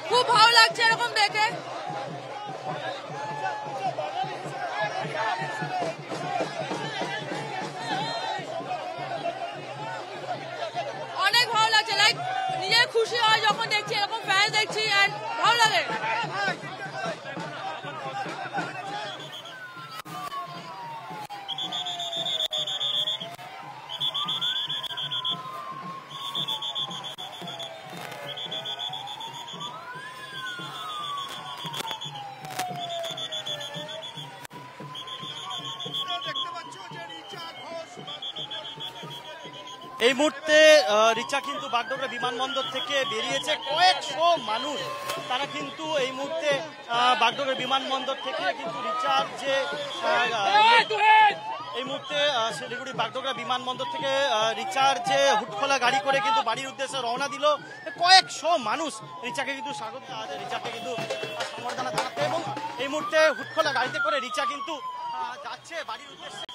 খুব ভালো লাগছে এরকম দেখে। অনেক ভালো লাগছে, লাইক নিজের খুশি হয় যখন দেখছি এরকম ফ্যান দেখছি, আর ভালো লাগে। এই মুহূর্তে রিচা কিন্তু বাগডোগরা বিমানবন্দর থেকে বেরিয়েছে। কয়েকশো মানুষ তারা কিন্তু এই মুহূর্তে বাগডোগরা বিমানবন্দর থেকে কিন্তু রিচার যে এই মুহূর্তে শিলিগুড়ি বাগডোগরা বিমানবন্দর থেকে রিচার যে হুটখোলা গাড়ি করে কিন্তু বাড়ির উদ্দেশ্যে রওনা দিল। কয়েকশো মানুষ রিচাকে কিন্তু স্বাগত, রিচাকে কিন্তু সম্বর্ধনা জানাতে, এবং এই মুহূর্তে হুটখোলা গাড়িতে করে রিচা কিন্তু যাচ্ছে বাড়ির উদ্দেশ্যে।